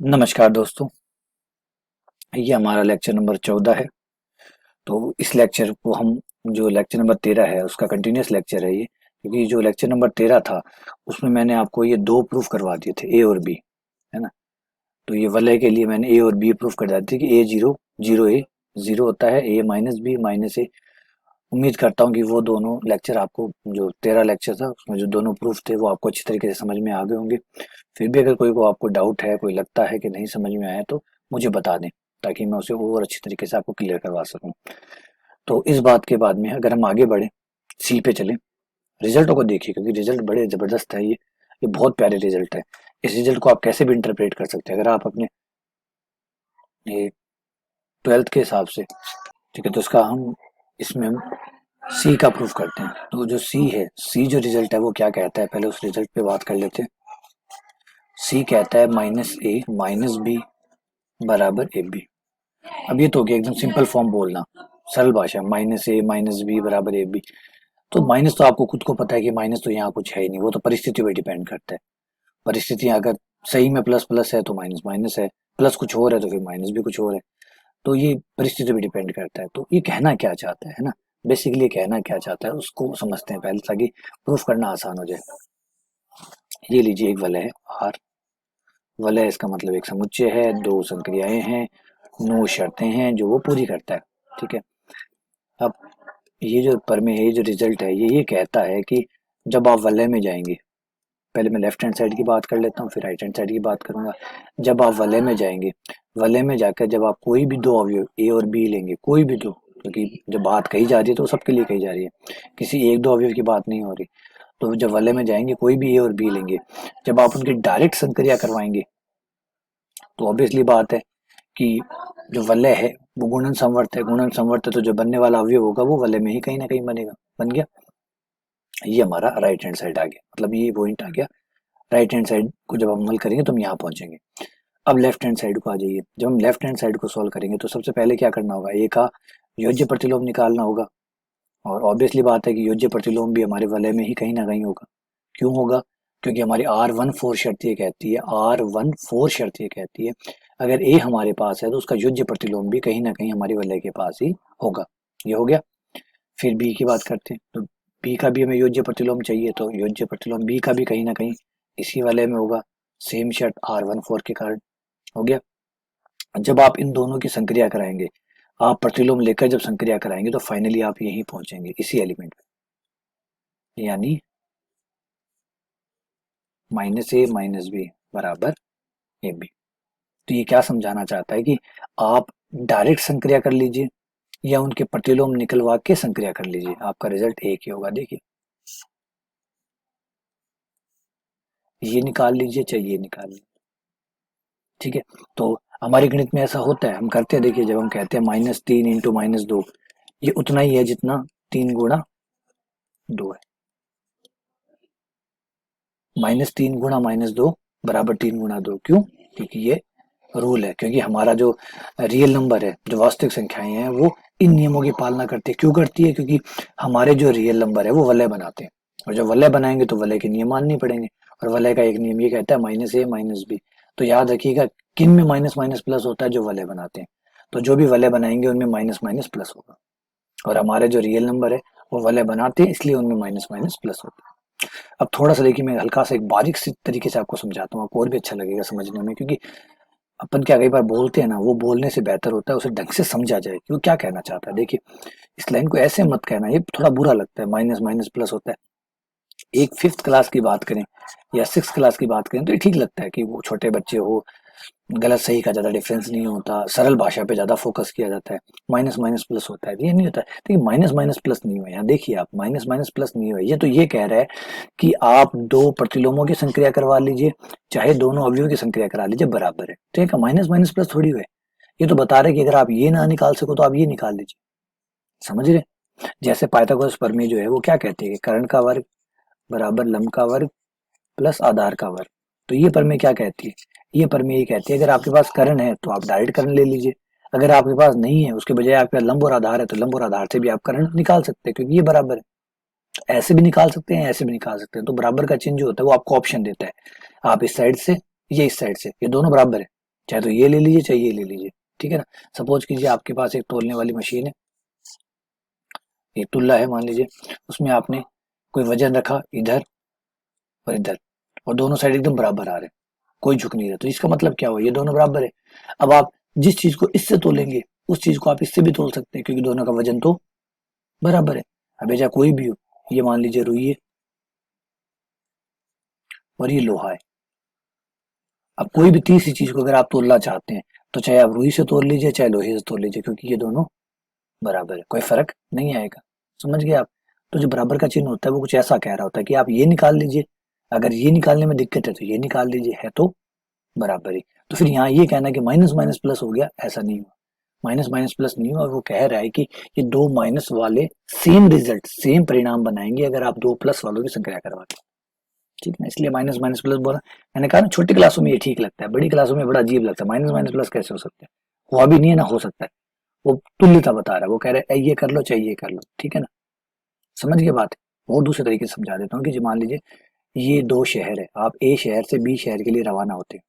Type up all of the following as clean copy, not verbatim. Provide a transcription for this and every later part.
नमस्कार दोस्तों। ये हमारा लेक्चर नंबर 14 है। तो इस लेक्चर को हम जो लेक्चर नंबर 13 है उसका कंटिन्यूस लेक्चर है ये, क्योंकि जो लेक्चर नंबर 13 था उसमें मैंने आपको ये दो प्रूफ करवा दिए थे, ए और बी, है ना। तो ये वलय के लिए मैंने ए और बी प्रूफ कर दिया था कि ए जीरो जीरो ए जीरो होता है, ए माइनस बी माइनस ए। उम्मीद करता हूँ कि वो दोनों लेक्चर आपको, जो 13 लेक्चर था उसमें जो दोनों प्रूफ थे वो आपको अच्छी तरीके से समझ में आ गए होंगे। फिर भी अगर कोई को आपको डाउट है, कोई लगता है कि नहीं समझ में आया, तो मुझे बता दें ताकि मैं उसे और अच्छी तरीके से आपको क्लियर करवा सकूं। तो इस बात के बाद में अगर हम आगे बढ़े, सी पे चलें, रिजल्टों को देखिए क्योंकि रिजल्ट बड़े जबरदस्त है। ये बहुत प्यारे रिजल्ट है। इस रिजल्ट को आप कैसे भी इंटरप्रेट कर सकते हैं अगर आप अपने ये 12th के हिसाब से, ठीक है। तो इसका हम इसमें हम सी का प्रूफ करते हैं। तो जो सी है, सी जो रिजल्ट है वो क्या कहता है, पहले उस रिजल्ट पे बात कर लेते हैं। सी कहता है माइनस ए माइनस बी बराबर ए बी। अब ये तो हो गया एकदम सिंपल फॉर्म बोलना, सरल भाषा, माइनस ए माइनस बी बराबर ए बी। तो माइनस तो आपको खुद को पता है कि माइनस तो यहाँ कुछ है ही नहीं, वो तो परिस्थिति पे डिपेंड करता है। परिस्थितियां अगर सही में प्लस प्लस है तो माइनस माइनस है, प्लस कुछ और है तो फिर माइनस भी कुछ और है। तो ये परिस्थिति पे डिपेंड करता है। तो ये कहना क्या चाहता है ना, बेसिकली कहना क्या चाहता है उसको समझते हैं पहले, ताकि प्रूफ करना आसान हो जाए। ये लीजिए एक वलय है आर। वलय इसका मतलब एक समुच्चय है, दो संक्रियाएं हैं, नो शर्तें हैं जो वो पूरी करता है, ठीक है। अब ये जो प्रमेय है, ये जो रिजल्ट है, ये कहता है कि जब आप वलय में जाएंगे, पहले मैं लेफ्ट हैंड साइड की बात कर लेता हूँ फिर राइट हैंड साइड की बात करूंगा। जब आप वलय में जाएंगे, वलय में जाकर जब आप कोई भी दो अवयव ए और बी लेंगे, कोई भी दो, क्योंकि जब बात कही जा रही है तो सबके लिए कही जा रही है, किसी एक दो अवयव की बात नहीं हो रही। तो जब वलय में जाएंगे कोई भी ए और बी लेंगे, जब आप उनकी डायरेक्ट संक्रिया करवाएंगे तो ऑब्वियसली बात है कि जो वलय है वो गुणन संवर्त है। गुणन संवर्त है तो जो बनने वाला अवयव होगा वो वलय में ही कहीं ना कहीं बनेगा। बन गया। ये हमारा राइट हैंड साइड आ गया, मतलब ये पॉइंट आ गया। राइट हैंड साइड को जब हम हल करेंगे तो हम यहाँ पहुंचेंगे। अब लेफ्ट हैंड साइड को आ जाइए। जब हम लेफ्ट हैंड साइड को सॉल्व करेंगे तो सबसे पहले क्या करना होगा, ए का योज्य प्रतिलोम निकालना होगा। और ऑब्वियसली बात है कि योज्य प्रतिलोम भी हमारे वलय में ही कहीं ना कहीं होगा। क्यों होगा? क्योंकि हमारी R14 शर्त ये कहती है, R14 शर्त ये कहती है अगर ए हमारे पास है तो उसका योज्य प्रतिलोम भी कहीं ना कहीं हमारे वलय के पास ही होगा। ये हो गया। फिर बी की बात करते हैं। तो बी का भी हमें योज्य प्रतिलोम चाहिए, तो योज्य प्रतिलोम बी का भी कहीं ना कहीं इसी वलय में होगा, सेम शर्त R14 के कारण। हो गया। जब आप इन दोनों की संक्रिया कराएंगे, आप प्रतिलोम लेकर जब संक्रिया कराएंगे तो फाइनली आप यहीं पहुंचेंगे, इसी एलिमेंट पे, यानी माइनस ए माइनस बी बराबर ए बी। तो ये क्या समझाना चाहता है कि आप डायरेक्ट संक्रिया कर लीजिए या उनके प्रतिलोम निकलवा के संक्रिया कर लीजिए, आपका रिजल्ट एक ही होगा। देखिए ये निकाल लीजिए चाहे ये निकाल लीजिए, ठीक है। तो हमारे गणित में ऐसा होता है, हम करते हैं। देखिए जब हम कहते हैं -3 इंटू -2, ये उतना ही है जितना 3 गुणा 2 है। -3 गुणा -2 बराबर 3 गुणा 2। क्यों? क्योंकि ये रूल है, क्योंकि हमारा जो रियल नंबर है, जो वास्तविक संख्याएं हैं, वो इन नियमों की पालना करती है। क्यों करती है? क्योंकि हमारे जो रियल नंबर है वो वलय बनाते हैं, और जब वलय बनाएंगे तो वलय के नियम मानने पड़ेंगे। और वलय का एक नियम ये कहता है माइनस ए माइनस बी। तो याद रखिएगा किन में माइनस माइनस प्लस होता है, जो वलय बनाते हैं। तो जो भी वलय बनाएंगे उनमें माइनस माइनस प्लस होगा, और हमारे जो रियल नंबर है वो वलय बनाते हैं, इसलिए उनमें माइनस माइनस प्लस होता है। अब थोड़ा सा देखिए, मैं हल्का सा एक बारीक सी तरीके से आपको समझाता हूँ, आपको और भी अच्छा लगेगा समझने में। क्योंकि अपन क्या कई बार बोलते हैं ना, वो बोलने से बेहतर होता है उसे ढंग से समझा जाए कि वो क्या कहना चाहता है। देखिए इस लाइन को ऐसे मत कहना, ये थोड़ा बुरा लगता है, माइनस माइनस प्लस होता है। एक फिफ्थ क्लास की बात करें या सिक्स क्लास की बात करें तो ये ठीक लगता है कि वो छोटे बच्चे हो, गलत सही का ज्यादा डिफरेंस नहीं होता, सरल भाषा पे ज्यादा फोकस किया जाता है। माइनस माइनस प्लस होता है, ये नहीं होता है। देखिए माइनस माइनस प्लस नहीं हुआ, यहाँ देखिए आप, माइनस माइनस प्लस नहीं हुआ। ये तो ये कह रहा है कि आप दो प्रतिलोमों की संक्रिया करवा लीजिए, चाहे दोनों अवयवों की संक्रिया करा लीजिए, बराबर है। तो ये माइनस माइनस प्लस थोड़ी हुआ है। ये तो बता रहे कि अगर आप ये ना निकाल सको तो आप ये निकाल लीजिए। समझ रहे? जैसे पाइथागोरस प्रमेय जो है वो क्या कहती है कि कर्ण का वर्ग बराबर लंब का वर्ग प्लस आधार का वर्ग। तो ये प्रमेय क्या कहती है? ये प्रमेय ये कहती है अगर आपके पास कर्ण है तो आप डायरेक्ट कर्ण ले लीजिए, अगर आपके पास नहीं है, उसके बजाय आपके पास लंब और आधार है, तो लंब और आधार से भी आप कर्ण निकाल सकते हैं, क्योंकि ये बराबर है। तो ऐसे भी निकाल सकते हैं, ऐसे भी निकाल सकते हैं। तो बराबर का चिन्ह जो होता है वो आपको ऑप्शन देता है, आप इस साइड से, ये इस साइड से, ये दोनों बराबर है। चाहे तो ये ले लीजिए चाहे ये ले लीजिए, ठीक है ना। सपोज कीजिए आपके पास एक तोलने वाली मशीन है, एक तुल्ला है मान लीजिए, उसमें आपने कोई वजन रखा इधर और इधर, और दोनों साइड एकदम बराबर आ रहे हैं, कोई झुक नहीं रहा, तो इसका मतलब क्या हुआ, ये दोनों बराबर है। अब आप जिस चीज को इससे तोलेंगे उस चीज को आप इससे भी तोल सकते हैं, क्योंकि दोनों का वजन तो बराबर है। अब चाहे कोई भी हो, ये मान लीजिए रुई है और ये लोहा है। अब कोई भी तीसरी चीज को अगर आप तोलना चाहते हैं तो चाहे आप रुई से तोल लीजिए चाहे लोहे से तोल लीजिए, क्योंकि ये दोनों बराबर है, कोई फर्क नहीं आएगा। समझ गए आप। तो जो बराबर का चिन्ह होता है वो कुछ ऐसा कह रहा होता है कि आप ये निकाल लीजिए, अगर ये निकालने में दिक्कत है तो ये निकाल लीजिए, है तो बराबर ही। तो फिर यहाँ ये कहना है कि माइनस माइनस प्लस हो गया, ऐसा नहीं हुआ, माइनस माइनस प्लस नहीं हुआ। वो कह रहा है कि ये दो माइनस वाले सेम रिजल्ट सेम परिणाम बनाएंगे अगर आप दो प्लस वालों की संख्या करवा के, ठीक है ना। इसलिए माइनस माइनस प्लस बोला। मैंने कहा ना छोटी क्लासों में ये ठीक लगता है, बड़ी क्लासों में बड़ा अजीब लगता है, माइनस माइनस प्लस कैसे हो सकता है, हुआ भी नहीं है ना हो सकता है। वो तुल्यता बता रहा है, वो कह रहा है ये कर लो चाहे ये कर लो, ठीक है ना। समझ गए बात। और दूसरे तरीके से समझा देता हूँ कि मान लीजिए ये दो शहर है, आप ए शहर से बी शहर के लिए रवाना होते हैं,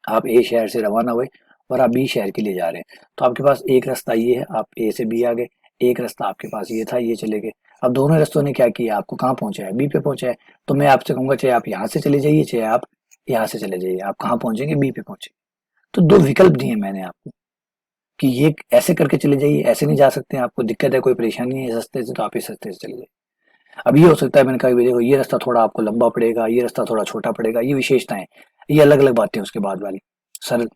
आप ए शहर से रवाना हुए और आप बी शहर के लिए जा रहे हैं, तो आपके पास एक रास्ता ये है, आप ए से बी आ गए, एक रास्ता आपके पास ये था, ये चले गए। अब दोनों रास्तों ने क्या किया, आपको कहाँ पहुंचाया, बी पे पहुंचाया। तो मैं आपसे कहूंगा चाहे आप यहाँ से चले जाइए चाहे आप यहाँ से चले जाइए, आप कहाँ पहुंचेंगे, बी पे पहुंचे। तो दो विकल्प दिए मैंने आपको कि ये ऐसे करके चले जाइए, ऐसे नहीं जा सकते हैं, आपको दिक्कत है कोई परेशानी है सस्ते से, तो आप इस सस्ते से चले जाइए। अब ये हो सकता है मैंने कहा देखो ये रास्ता थोड़ा आपको लंबा पड़ेगा, ये रास्ता थोड़ा छोटा पड़ेगा, ये विशेषताएं, ये अलग अलग बातें उसके बाद वाली। सरल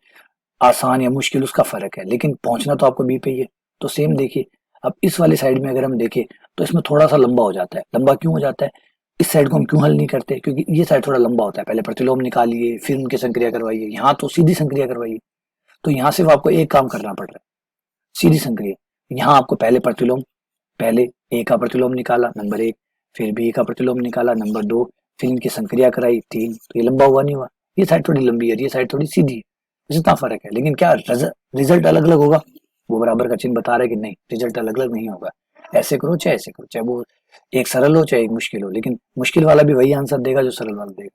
आसान या मुश्किल उसका फर्क है, लेकिन पहुंचना तो आपको बी पे ही है। तो सेम देखिए, अब इस वाली साइड में अगर हम देखें तो इसमें थोड़ा सा लंबा हो जाता है। लंबा क्यों हो जाता है, इस साइड को हम क्यों हल नहीं करते, क्योंकि ये साइड थोड़ा लंबा होता है, पहले प्रतिलोम निकालिए फिर उनकी संक्रिया करवाइए, यहाँ तो सीधी संक्रिया करवाइए। तो यहाँ सिर्फ आपको एक काम करना पड़ रहा है, सीधी संक्रिया। यहाँ आपको पहले प्रतिलोम, पहले ए का प्रतिलोम निकाला नंबर एक, फिर बी का प्रतिलोम निकाला नंबर दो, फिर इनकी संक्रिया कराई तीन, तो ये लंबा हुआ नहीं हुआ। ये साइड थोड़ी लंबी है, ये साइड थोड़ी सीधी है, इतना फर्क है। लेकिन क्या रिजल्ट अलग अलग होगा, वो बराबर का चिन्ह बता रहा है कि नहीं रिजल्ट अलग अलग नहीं होगा। ऐसे करो चाहे ऐसे करो, चाहे वो एक सरल हो चाहे एक मुश्किल हो, लेकिन मुश्किल वाला भी वही आंसर देगा जो सरल वाला देगा।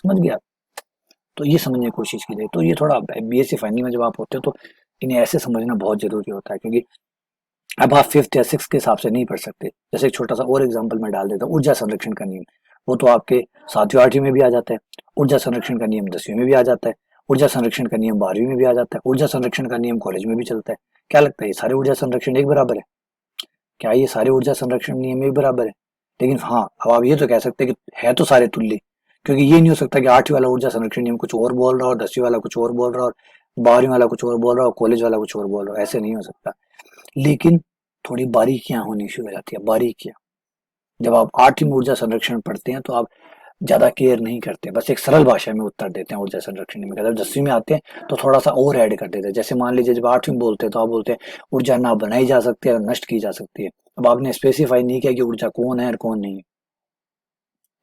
समझ गया। तो ये समझने की कोशिश कीजिए। तो ये थोड़ा बीएससी फाइनल में जब आप होते हो तो इन्हें ऐसे समझना बहुत जरूरी होता है, क्योंकि अब आप फिफ्थ या सिक्स के हिसाब से नहीं पढ़ सकते। जैसे एक छोटा सा और एग्जांपल मैं डाल देता हूँ, ऊर्जा संरक्षण का नियम, वो तो आपके सातवीं आठवीं में भी आ जाता है। ऊर्जा संरक्षण का नियम 10वीं में भी आ जाता है। ऊर्जा संरक्षण का नियम 12वीं में भी आ जाता है। ऊर्जा संरक्षण का नियम कॉलेज में भी चलता है। क्या लगता है ये सारे ऊर्जा संरक्षण एक बराबर है, क्या ये सारे ऊर्जा संरक्षण नियम एक बराबर है। लेकिन हाँ, अब आप ये तो कह सकते हैं कि है तो सारे तुल्य, क्योंकि ये नहीं हो सकता कि आठवीं वाला ऊर्जा संरक्षण नियम कुछ और बोल रहा हो, 10वीं वाला कुछ और बोल रहा हो, 12वीं वाला कुछ और बोल रहा हो, कॉलेज वाला कुछ और बोल रहा हो, ऐसे नहीं हो सकता। लेकिन थोड़ी बारीकियां होनी शुरू हो जाती है, बारीकियां। जब आप आठवीं में ऊर्जा संरक्षण पढ़ते हैं तो आप ज्यादा केयर नहीं करते, बस एक सरल भाषा में उत्तर देते हैं ऊर्जा संरक्षण में। जब 10वीं में आते हैं तो थोड़ा सा और ऐड कर देते हैं। जैसे मान लीजिए जब 8वीं में बोलते हैं तो आप बोलते हैं ऊर्जा ना बनाई जा सकती है ना नष्ट की जा सकती है। अब आपने स्पेसिफाई नहीं किया कि ऊर्जा कौन है और कौन नहीं है,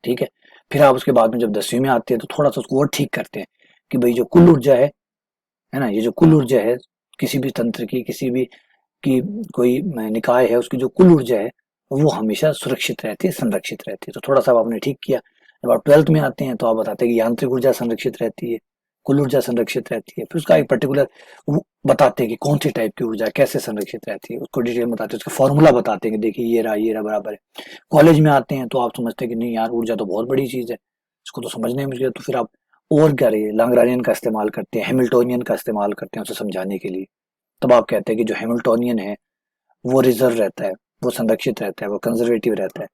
ठीक है। फिर आप उसके बाद में जब 10वीं में आते हैं तो थोड़ा सा उसको और ठीक करते हैं कि भाई जो कुल ऊर्जा है ना, ये जो कुल ऊर्जा है किसी भी तंत्र की, किसी भी की कोई निकाय है, उसकी जो कुल ऊर्जा है वो हमेशा सुरक्षित रहती है, संरक्षित रहती है। तो थोड़ा सा आपने ठीक किया। जब आप 12th में आते हैं तो आप बताते हैं कि यांत्रिक ऊर्जा संरक्षित रहती है, कुल ऊर्जा संरक्षित रहती है। फिर उसका एक पर्टिकुलर बताते हैं कि कौन सी टाइप की ऊर्जा कैसे संरक्षित रहती है, उसको डिटेल में बताते हैं, उसका फॉर्मूला बताते हैं कि देखिए ये रहा बराबर है। कॉलेज में आते हैं तो आप समझते हैं कि नहीं यार ऊर्जा तो बहुत बड़ी चीज है, इसको तो समझने में मुश्किल है। तो फिर आप और क्या रही लैग्रांजियन का इस्तेमाल करते हैं, हैमिल्टोनियन का इस्तेमाल करते हैं उसे समझाने के लिए। तब आप कहते हैं कि जो हैमिल्टोनियन है वो रिजर्व रहता है, वो संरक्षित रहता है, वो कंजर्वेटिव रहता है।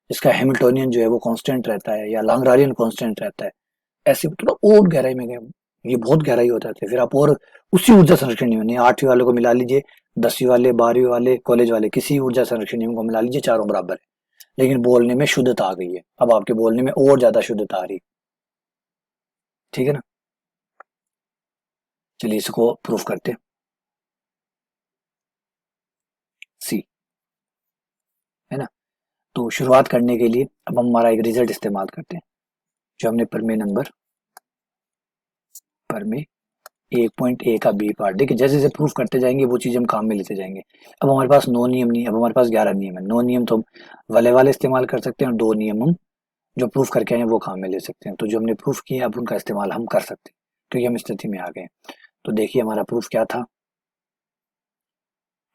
इसका हैमिल्टोनियन जो है वो कांस्टेंट रहता है या लैग्रांजियन कांस्टेंट रहता है। ऐसे थोड़ा और गहराई में गए, ये बहुत गहराई हो जाती है। फिर आप और उसी ऊर्जा संरक्षण नियम नहीं, 8वीं वाले को मिला लीजिए, 10वीं वाले, 12वीं वाले, कॉलेज वाले, किसी ऊर्जा संरक्षण नियम को मिला लीजिए, चारों बराबर है। लेकिन बोलने में शुद्धता आ गई है, अब आपके बोलने में और ज्यादा शुद्धता आ रही है, ठीक है ना। चलिए इसको प्रूफ करते हैं। सी, है ना। तो शुरुआत करने के लिए अब हम हमारा एक रिजल्ट इस्तेमाल करते हैं, जो हमने प्रमेय नंबर प्रमेय 1.a का बी पार्ट। देखिए जैसे जैसे प्रूफ करते जाएंगे वो चीज हम काम में लेते जाएंगे। अब हमारे पास 9 नियम नहीं, अब हमारे पास 11 नियम है। 9 नियम तो हम वाले वाले इस्तेमाल कर सकते हैं और 2 नियम हम जो प्रूफ करके आए हैं वो काम में ले सकते हैं। तो जो हमने प्रूफ किए अब उनका इस्तेमाल हम कर सकते हैं। क्योंकि हम स्थिति में आ गए। तो देखिए हमारा प्रूफ क्या था,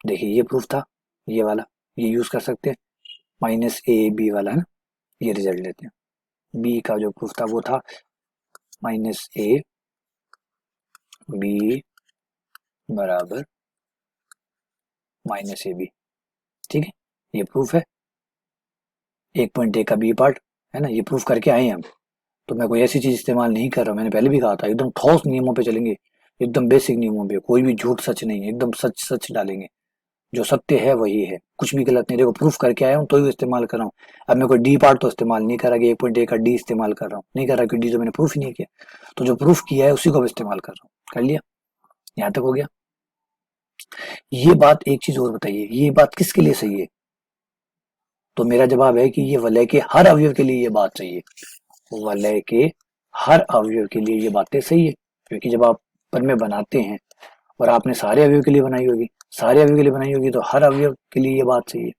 देखिए ये प्रूफ था, ये वाला, ये यूज कर सकते हैं, माइनस ए बी वाला है ना, ये रिजल्ट लेते हैं। बी का जो प्रूफ था वो था माइनस ए बी बराबर माइनस ए बी, ठीक है, ये प्रूफ है। 1.a का बी पार्ट है ना, ये प्रूफ करके आए हैं हम। तो मैं कोई ऐसी चीज इस्तेमाल नहीं कर रहा हूँ, मैंने पहले भी कहा था एकदम ठोस नियमों पे चलेंगे, एकदम बेसिक नियमों पे, कोई भी झूठ सच नहीं है, एकदम सच सच डालेंगे, जो सत्य है वही है, कुछ भी गलत नहीं। देखो प्रूफ करके आया हूँ तो ही इस्तेमाल कर रहा हूँ। अब मैं कोई डी पार्ट तो इस्तेमाल नहीं करा कि 1.a का डी इस्तेमाल कर रहा हूँ, नहीं कर रहा, क्योंकि डी तो मैंने प्रूफ ही नहीं किया। तो जो प्रूफ किया है उसी को इस्तेमाल कर रहा हूँ। कर लिया, यहाँ तक हो गया। ये बात, एक चीज और बताइए, ये बात किसके लिए सही है? तो मेरा जवाब है कि ये वलय के हर अवयव के लिए ये बात सही है। वलय के हर अवयव के लिए ये बातें सही है, क्योंकि जब आप प्रमेय बनाते हैं और आपने सारे अवयव के लिए बनाई होगी, सारे अवयव के लिए बनाई होगी, तो हर अवयव के लिए ये बात सही है।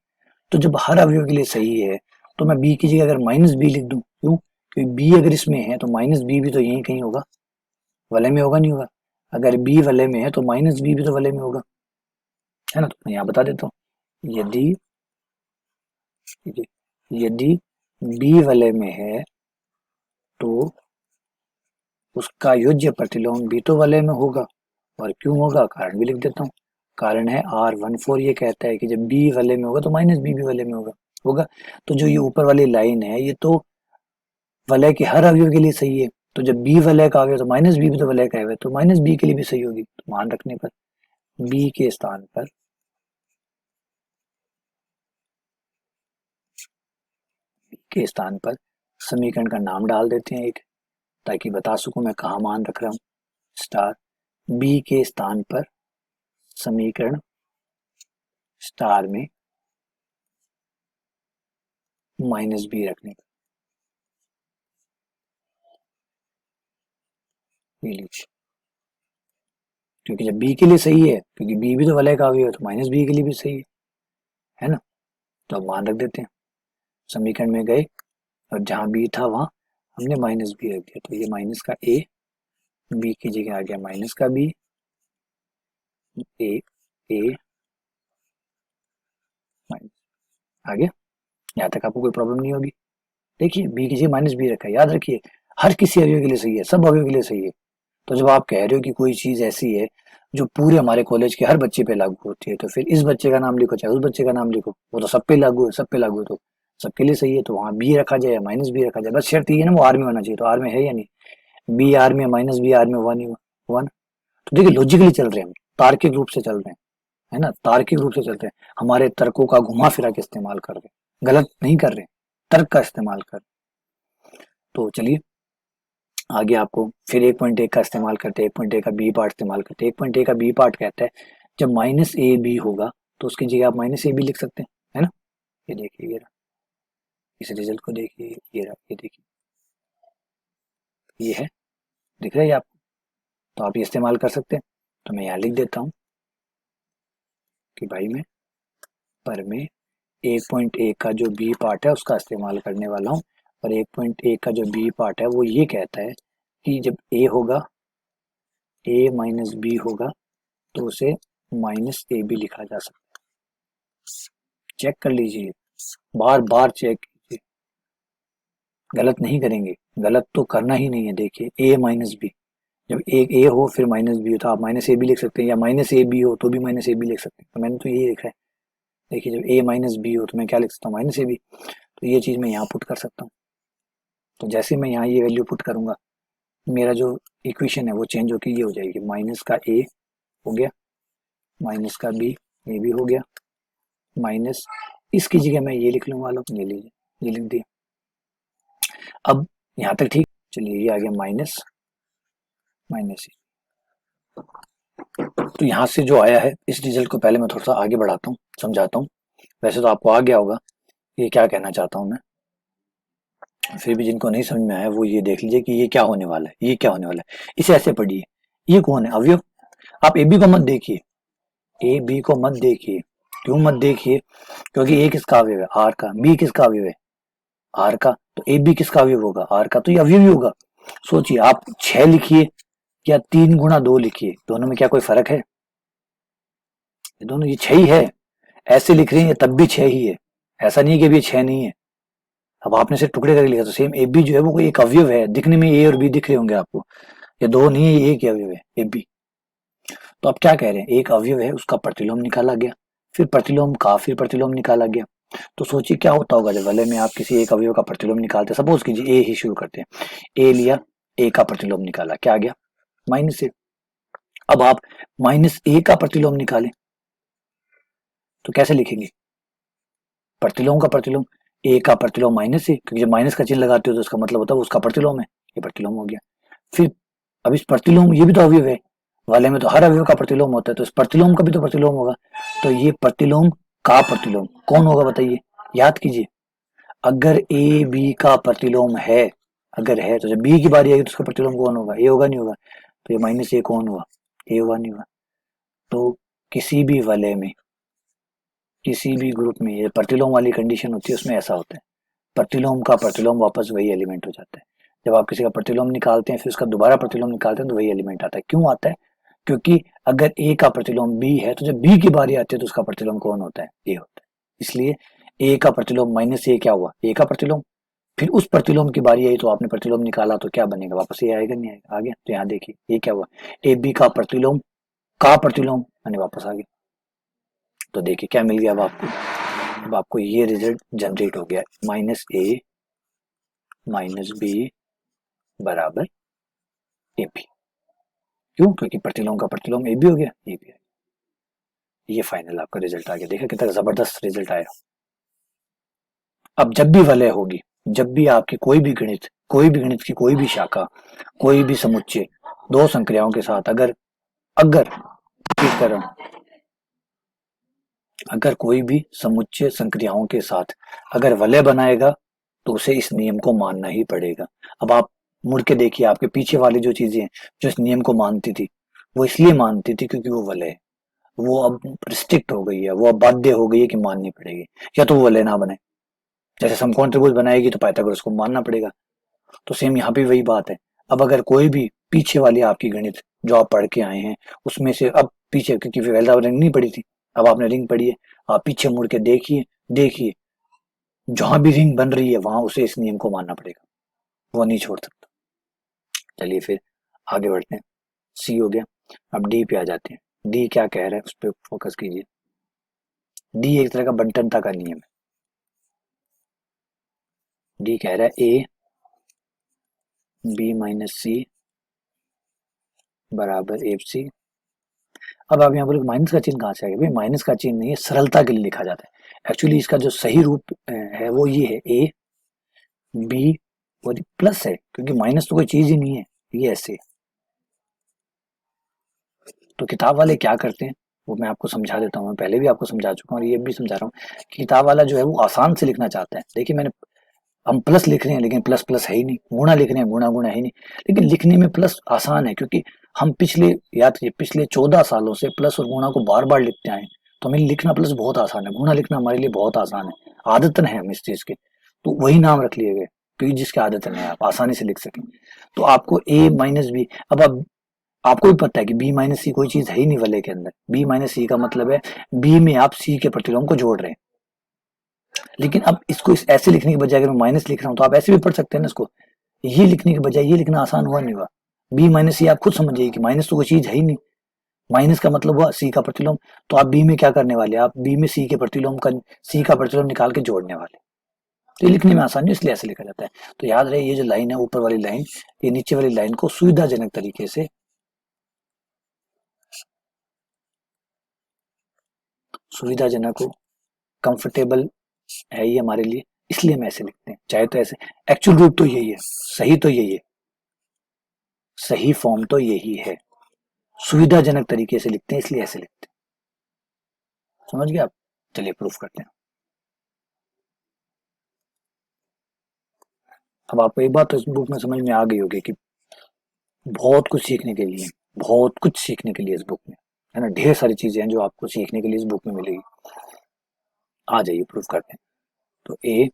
तो जब हर अवयव के लिए सही है तो मैं बी की जगह अगर माइनस बी लिख दूं, क्यों? क्योंकि बी अगर इसमें है तो माइनस बी भी तो यहीं कहीं होगा, वलय में होगा, नहीं होगा? अगर बी वलय में है तो माइनस बी भी तो वलय में होगा, है ना। तो मैं यहाँ बता देता हूँ, यदि यदि बी वलय में है तो उसका योज्य प्रतिलोम भी तो वलय में होगा। और क्यों होगा, कारण भी लिख देता हूँ। कारण है R14, ये कहता है कि जब बी वलय में होगा तो माइनस बी भी वलय में होगा। तो जो ये ऊपर वाली लाइन है ये तो वलय के हर अवयव के लिए सही है। तो जब बी वलय का अवयव तो माइनस बी भी तो वलय का है, तो माइनस बी के लिए भी सही होगी। तो मान रखने पर बी के स्थान पर समीकरण का नाम डाल देते हैं एक, ताकि बता सकूं मैं कहाँ मान रख रहा हूँ। स्टार बी के स्थान पर समीकरण स्टार में माइनस बी रखने पर, ये लीजिए, क्योंकि जब बी के लिए सही है, क्योंकि बी भी तो वलय का अवयव है, तो माइनस बी के लिए भी सही है ना। तो अब मान रख देते हैं, समीकरण में गए और जहां बी था वहां हमने माइनस बी रख दिया, तो ये माइनस का ए, बी की जगह आ गया माइनस का बी, ए ए माइनस, आ गया। यहाँ तक आपको कोई प्रॉब्लम नहीं होगी। देखिए बी की जगह माइनस बी रखा है, याद रखिए हर किसी अवयव के लिए सही है, सब अवयव के लिए सही है। तो जब आप कह रहे हो कि कोई चीज ऐसी है जो पूरे हमारे कॉलेज के हर बच्चे पे लागू होती है, तो फिर इस बच्चे का नाम लिखो चाहे उस बच्चे का नाम लिखो, वो तो सब पे लागू है, सब पे लागू है, तो सबके लिए सही है। तो वहाँ बी रखा जाए या माइनस बी रखा जाए, बस शर्त ये है ना वो आर में होना चाहिए। तो आर में है या नहीं, बी आर में माइनस बी आर में हुआ नहीं हुआ ना। तो देखिए लॉजिकली चल रहे हैं हम, तार्किक रूप से चल रहे हैं, है ना, तार्किक रूप से चलते हैं, हमारे तर्कों का घुमा फिरा के इस्तेमाल कर रहे हैं, गलत नहीं कर रहे, तर्क का इस्तेमाल कर। तो चलिए आगे आपको फिर 1.1 का इस्तेमाल करते हैं, 1.1 का बी पार्ट इस्तेमाल करते हैं। 1.1 का बी पार्ट कहता है जब माइनस ए बी होगा तो उसकी जगह आप माइनस ए बी लिख सकते हैं, है ना। ये देखिए, ये रहा, इस रिजल्ट को देखिए, ये रहा, ये देखिए, ये है, दिख रहा है आपको। तो आप ये इस्तेमाल कर सकते हैं। तो मैं यहाँ लिख देता हूँ कि भाई मैं पर में 1.1 का जो बी पार्ट है उसका इस्तेमाल करने वाला हूँ। और 1.1 का जो बी पार्ट है वो ये कहता है कि जब ए होगा, ए माइनस बी होगा, तो उसे माइनस ए बी लिखा जा सकता है। चेक कर लीजिए, बार बार चेक कीजिए, गलत नहीं करेंगे, गलत तो करना ही नहीं है। देखिए ए माइनस बी, जब एक ए हो फिर माइनस बी हो तो आप माइनस ए बी लिख सकते हैं, या माइनस ए बी हो तो भी माइनस ए बी लिख सकते हैं। तो मैंने तो यही लिखा है। देखिए जब ए माइनस बी हो तो मैं क्या लिख सकता हूँ, माइनस ए बी। तो ये चीज मैं यहाँ पुट कर सकता हूँ। तो जैसे मैं यहाँ ये वैल्यू पुट करूंगा, मेरा जो इक्वेशन है वो चेंज होकर ये हो जाएगी, माइनस का ए हो गया, माइनस का बी, ये भी हो गया, माइनस इसकी जगह मैं ये लिख लूंगा, ये लीजिए, ये लिख दिया। अब यहाँ तक ठीक, चलिए ये आ गया माइनस माइनस। तो यहाँ से जो आया है इस रिजल्ट को पहले मैं थोड़ा सा आगे बढ़ाता हूँ, समझाता हूँ। वैसे तो आपको आ गया होगा ये क्या कहना चाहता हूँ मैं, फिर भी जिनको नहीं समझ में आया वो ये देख लीजिए कि ये क्या होने वाला है, ये क्या होने वाला है। इसे ऐसे पढ़िए, ये कौन है, अवयव। आप ए बी को मत देखिए, ए बी को मत देखिए, क्यों मत देखिए, क्योंकि ए किसका अवयव है, आर का, बी किसका अवयव है, आर का, तो ए बी किसका अवयव होगा, आर का, तो ये अवयव ही होगा। सोचिए आप 6 लिखिए या 3 गुणा 2 लिखिए, दोनों में क्या कोई फर्क है? ये दोनों ये 6 ही है, ऐसे लिख रहे हैं तब भी 6 ही है, ऐसा नहीं है कि अभी 6 नहीं है। अब आपने से टुकड़े करके लिखा तो सेम ए बी जो है वो कोई एक अवयव है, दिखने में ए और बी दिख रहे होंगे आपको, ये दो नहीं है, ये एक ही अवयव है ए बी। तो अब क्या कह रहे हैं, एक अवयव है उसका प्रतिलोम निकाला गया, फिर प्रतिलोम का फिर प्रतिलोम निकाला गया। तो सोचिए क्या होता होगा जब वलय में आप किसी एक अवयव का प्रतिलोम निकालते, सपोज कीजिए ए ही शुरू करते हैं, ए लिया, ए का प्रतिलोम निकाला, क्या आ गया? -a। अब आप -a का प्रतिलोम निकालें तो कैसे लिखेंगे? प्रतिलोम का प्रतिलोम, ए का प्रतिलोम -a, क्योंकि जब माइनस का चिन्ह लगाते हो तो उसका मतलब होता है उसका प्रतिलोम है, ये प्रतिलोम हो गया। फिर अब इस प्रतिलोम, ये भी तो अवयव है, वाले में तो हर अवयव का प्रतिलोम होता है, तो इस प्रतिलोम का भी तो प्रतिलोम होगा, तो ये प्रतिलोम का प्रतिलोम कौन होगा बताइए? याद कीजिए, अगर ए बी का प्रतिलोम है, अगर है तो जब बी की बारी आएगी तो उसका प्रतिलोम कौन होगा? ए होगा नहीं होगा? तो ये -a कौन हुआ? ए होगा नहीं हुआ? तो किसी भी वलय में, किसी भी ग्रुप में ये प्रतिलोम वाली कंडीशन होती है, उसमें ऐसा होता है, प्रतिलोम का प्रतिलोम वापस वही एलिमेंट हो जाता है। जब आप किसी का प्रतिलोम निकालते हैं फिर उसका दोबारा प्रतिलोम निकालते हैं तो वही एलिमेंट आता है। क्यों आता है? क्योंकि अगर ए का प्रतिलोम बी है तो जब बी की बारी आती है तो उसका प्रतिलोम कौन होता है? ए होता है। इसलिए ए का प्रतिलोम -a क्या हुआ? ए का प्रतिलोम। फिर उस प्रतिलोम की बारी आई तो आपने प्रतिलोम निकाला तो क्या बनेगा? वापस ए आएगा नहीं आएगा? आ गया। तो यहाँ देखिए ये क्या हुआ, ए बी का प्रतिलोम यानी वापस आ गया। तो देखिए क्या मिल गया अब आपको, अब आपको ये रिजल्ट जनरेट हो गया, -a -b बराबर ए बी। क्यों? क्योंकि प्रतिलोम का प्रतिलोम ए बी हो गया, ए बी। ये फाइनल आपका रिजल्ट आ गया। देखा कितना जबरदस्त रिजल्ट आया। अब जब भी वलय होगी, जब भी आपकी कोई भी गणित की कोई भी शाखा, कोई भी समुच्चय दो संक्रियाओं के साथ अगर अगर रिपीट कर रहा हूं, अगर कोई भी समुच्चय संक्रियाओं के साथ अगर वलय बनाएगा तो उसे इस नियम को मानना ही पड़ेगा। अब आप मुड़ के देखिए, आपके पीछे वाली जो चीजें हैं जो इस नियम को मानती थी, वो इसलिए मानती थी क्योंकि वो वलय है, वो अब रिस्ट्रिक्ट हो गई है, वो अब बाध्य हो गई है कि माननी पड़ेगी, या तो वो वलय ना बने। जैसे समकोण त्रिभुज बनाएगी तो पाइथागोरस को मानना पड़ेगा, तो सेम यहाँ पे वही बात है। अब अगर कोई भी पीछे वाली आपकी गणित जो आप पढ़ के आए हैं उसमें से अब पीछे, क्योंकि वेल्डा रिंग नहीं पड़ी थी, अब आपने रिंग पढ़ी है, आप पीछे मुड़ के देखिए, देखिए जहां भी रिंग बन रही है वहां उसे इस नियम को मानना पड़ेगा, वो नहीं छोड़ सकता। चलिए फिर आगे बढ़ते हैं। सी हो गया, अब डी पे आ जाते हैं। डी क्या कह रहा है उस पर फोकस कीजिए। डी एक तरह का बंटनता का नियम है। डी कह रहा है ए बी -c बराबर एफ सी। अब आप यहाँ बोले माइनस का चिन्ह कहाँ से आ गया? भाई माइनस का चिन्ह नहीं है, सरलता के लिए लिखा जाता है। एक्चुअली इसका जो सही रूप है वो ये है, ए बी और प्लस है, क्योंकि माइनस तो कोई चीज ही नहीं है, ये ऐसे। तो किताब वाले क्या करते हैं वो मैं आपको समझा देता हूँ, मैं पहले भी आपको समझा चुका हूँ और ये भी समझा रहा हूँ कि किताब वाला जो है वो आसान से लिखना चाहता है। देखिए मैंने, हम प्लस लिख रहे हैं लेकिन प्लस प्लस है ही नहीं, गुणा लिख रहे हैं गुणा गुणा है ही नहीं, लेकिन लिखने में प्लस आसान है क्योंकि हम याद कीजिए पिछले 14 सालों से प्लस और गुणा को बार बार लिखते आए, तो हमें लिखना प्लस बहुत आसान है, गुणा लिखना हमारे लिए बहुत आसान है, आदतन है हम इस चीज के, तो वही नाम रख लिए गए क्योंकि जिसके आदतन है आप आसानी से लिख सकें। तो आपको ए -b, अब आप आपको भी पता है कि बी -c कोई चीज है ही नहीं वलय के अंदर, बी -c का मतलब है बी में आप सी के प्रतिलोम को जोड़ रहे हैं। लेकिन अब इसको ऐसे लिखने के बजाय अगर मैं माइनस लिख रहा हूं तो आप ऐसे भी पढ़ सकते हैं ना इसको, ये लिखने के बजाय ये लिखना आसान हुआ नहीं हुआ? बी -c आप खुद समझिए कि माइनस तो कोई चीज है ही नहीं, माइनस का मतलब हुआ सी का प्रतिलोम, तो आप बी में क्या करने वाले, आप बी में सी का प्रतिलोम निकाल के जोड़ने वाले। तो ये लिखने में आसानी है इसलिए ऐसे लिखा जाता है। तो याद रहे ये जो लाइन है ऊपर वाली लाइन, ये नीचे वाली लाइन को सुविधाजनक तरीके से, सुविधाजनक हो, कंफर्टेबल है ये हमारे लिए, इसलिए हम ऐसे लिखते हैं, चाहे तो ऐसे। एक्चुअल रूप तो यही है, सही तो यही है, सही फॉर्म तो यही है, सुविधाजनक तरीके से लिखते हैं इसलिए ऐसे लिखते हैं। समझ गए आप? चलिए प्रूफ करते हैं। अब आपको एक बात तो इस बुक में समझ में आ गई होगी कि बहुत कुछ सीखने के लिए, बहुत कुछ सीखने के लिए इस बुक में, है ना, ढेर सारी चीजें हैं जो आपको सीखने के लिए इस बुक में मिलेगी। आ जाइए प्रूफ करते हैं। तो ए,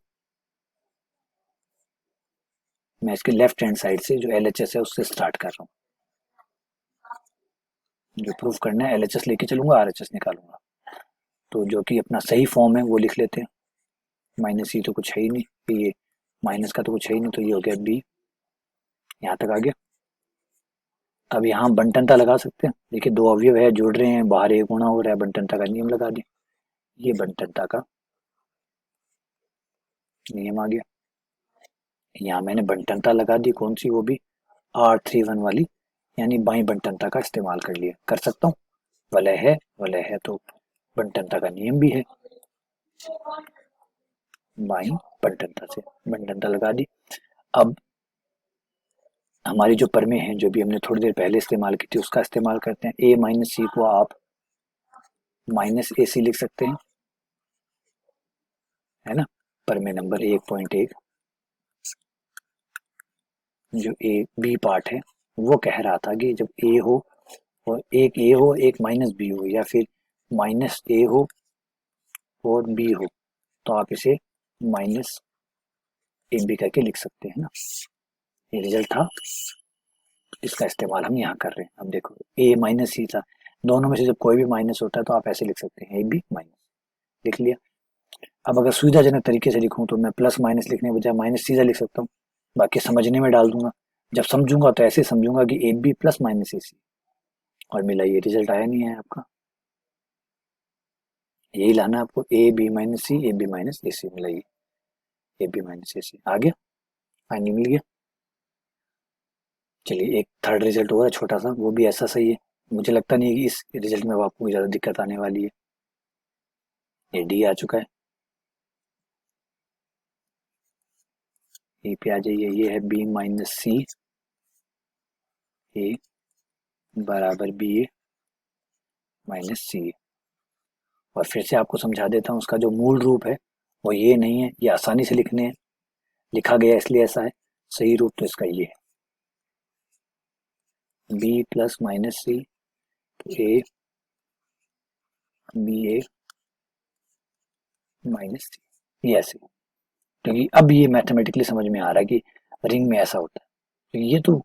मैं इसके लेफ्ट हैंड साइड से जो LHS है उससे स्टार्ट कर रहा हूँ। जो प्रूफ करना है एलएचएस लेके चलूंगा, आरएचएस निकालूंगा। तो जो कि अपना सही फॉर्म है वो लिख लेते हैं। माइनस ई तो कुछ है ही नहीं, तो ये माइनस का तो कुछ है ही नहीं, तो ये हो गया बी। यहाँ तक आ गया। अब यहाँ बंटनता लगा सकते हैं। देखिए दो अवयव है, जुड़ रहे हैं, बाहर एक गुणा हो रहा है, बंटनता का नियम लगा दिया। ये बंटनता का नियम आ गया। यहाँ मैंने बंटनता लगा दी, कौन सी, वो भी R31 वाली, यानी बाई बंटनता का इस्तेमाल कर लिया। कर सकता हूँ, वलय है तो बंटनता का नियम भी है, बाई बंटनता से बंटनता लगा दी। अब हमारी जो परमेय है, जो भी हमने थोड़ी देर पहले इस्तेमाल की थी, उसका इस्तेमाल करते हैं। ए माइनस सी को आप माइनस ए सी लिख सकते हैं, है ना। परमेय नंबर 1.1 जो ए बी पार्ट है, वो कह रहा था कि जब ए हो और एक ए हो एक माइनस बी हो, या फिर माइनस ए हो और बी हो, तो आप इसे माइनस ए बी करके लिख सकते हैं ना। ये रिजल्ट था, इसका इस्तेमाल हम यहाँ कर रहे हैं। अब देखो ए माइनस सी था, दोनों में से जब कोई भी माइनस होता है तो आप ऐसे लिख सकते हैं, ए बी माइनस, लिख लिया। अब अगर सुविधाजनक तरीके से लिखूं तो मैं प्लस माइनस लिखने के बजाय माइनस सीधा लिख सकता हूँ, बाकी समझने में डाल दूंगा। जब समझूंगा तो ऐसे समझूंगा कि A B plus minus A सी, और मिला ये रिजल्ट आया नहीं है आपका। यही लाना आपको, A B minus C, A B minus A C, मिला ये ए बी माइनस ए सी आ गया, फाइनली मिल गया। चलिए एक थर्ड रिजल्ट हो रहा है छोटा सा, वो भी ऐसा सही है। मुझे लगता नहीं है कि इस रिजल्ट में आपको ज़्यादा दिक्कत आने वाली है। ये डी आ चुका है, ए पे आ जाइए। ये है बी माइनस सी ए बराबर बी ए माइनस सी ए। और फिर से आपको समझा देता हूँ, उसका जो मूल रूप है वो ये नहीं है, ये आसानी से लिखने लिखा गया इसलिए ऐसा है। सही रूप तो इसका ये है, B plus minus C A B A minus C, ये ऐसे। क्योंकि अब ये मैथमेटिकली समझ में आ रहा है कि रिंग में ऐसा होता है। क्योंकि ये तो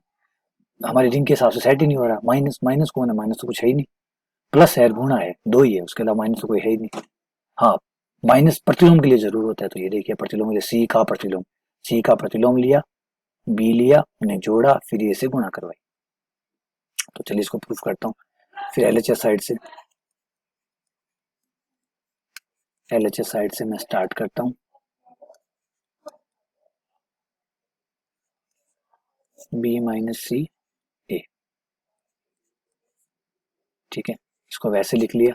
हमारे रिंग के हिसाब से सेट ही नहीं हो रहा। माइनस माइनस कौन है, माइनस तो कुछ है ही नहीं। प्लस है, गुणा है, दो ही है, उसके अलावा माइनस तो कोई है ही नहीं। हाँ, माइनस प्रतिलोम के लिए जरूर होता है। तो ये देखिए प्रतिलोम के लिए सी का प्रतिलोम, सी का प्रतिलोम लिया, बी लिया, उन्हें जोड़ा, फिर ये से गुणा करवाई। तो चलिए इसको प्रूफ करता हूँ। फिर एलएचएस साइड से, एलएचएस साइड से मैं स्टार्ट करता हूँ। बी माइनस सी ए, ठीक है, इसको वैसे लिख लिया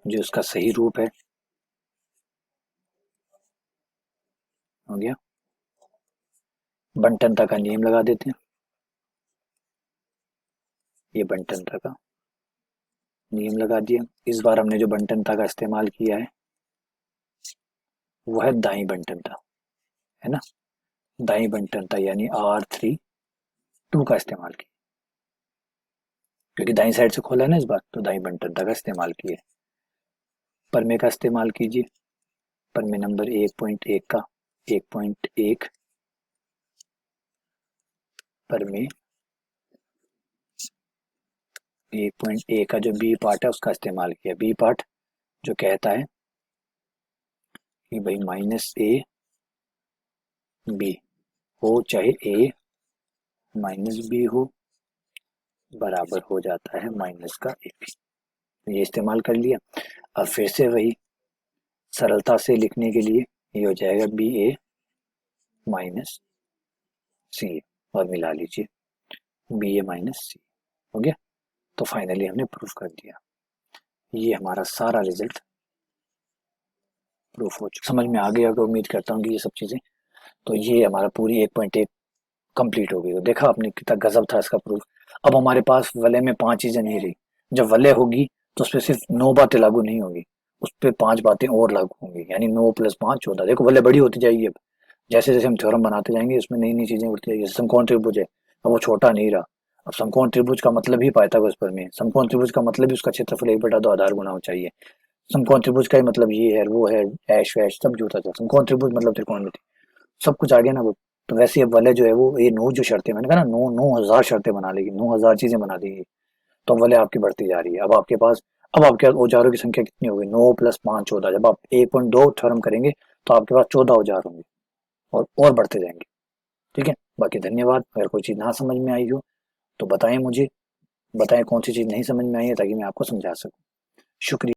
जो इसका सही रूप है, हो गया। बंटनता का नियम लगा देते हैं, ये बंटनता का नियम लगा दिया। इस बार हमने जो बंटनता का इस्तेमाल किया है वो है दाई बंटनता, है ना। दाई बंटनता यानी R32 का इस्तेमाल किया, क्योंकि दाई साइड से खोला है ना इस बार, तो दाई बंटनता का इस्तेमाल किया। परमे का इस्तेमाल कीजिए, परमे नंबर 1.1 का 1.1 परमे 1.1 का जो बी पार्ट है उसका इस्तेमाल किया। बी पार्ट जो कहता है कि भाई माइनस ए बी हो चाहे ए माइनस बी हो, बराबर हो जाता है माइनस का ए बी। ये इस्तेमाल कर लिया। अब फिर से वही सरलता से लिखने के लिए ये हो जाएगा बी ए माइनस सी, और मिला लीजिए बी ए माइनस सी, हो गया। तो फाइनली हमने प्रूफ कर दिया। ये हमारा सारा रिजल्ट प्रूफ हो चुका। समझ में आ गया होगा, उम्मीद करता हूँ कि ये सब चीज़ें। तो ये हमारा पूरी 1.1 कंप्लीट हो गई। तो देखा आपने कितना गजब था इसका प्रूफ। अब हमारे पास वलय में 5 चीजें नहीं रही। जब वलय होगी तो उस पर सिर्फ 9 बातें लागू नहीं होगी, उस पर 5 बातें और लागू होंगी, यानी 9 + 5 14। देखो वलय बड़ी होती जाएगी। अब जैसे जैसे हम थ्योरम बनाते जाएंगे उसमें नई नई चीजें उठती जाएगी। जैसे समकोण त्रिभुज है, अब वो छोटा नहीं रहा। अब समकोण त्रिभुज का मतलब ही पाइथागोरस प्रमेय है। समकोण त्रिभुज का मतलब ही उसका क्षेत्रफल 1/2 आधार गुना हो चाहिए। समकोण त्रिभुज का ही मतलब ये है, वो है, ऐश वैश सब जुड़ता था। समकोण त्रिभुज मतलब त्रिकोणमिति, सब कुछ आ गया ना वो। तो वैसे अब वाले जो है वो ये 9 जो शर्तें, मैंने कहा ना 9 9,000 शर्तें बना लेगी, 9,000 चीजें बना देगी। तो वाले आपकी बढ़ती जा रही है। अब आपके पास औजारों की संख्या कितनी होगी? 9 + 5 14। जब आप 1.2 थ्योरम करेंगे तो आपके पास 14 औजार होंगे और बढ़ते जाएंगे। ठीक है, बाकी धन्यवाद। अगर कोई चीज़ ना समझ में आई हो तो बताएं मुझे, बताएं कौन सी चीज़ नहीं समझ में आई है ताकि मैं आपको समझा सकूं। शुक्रिया।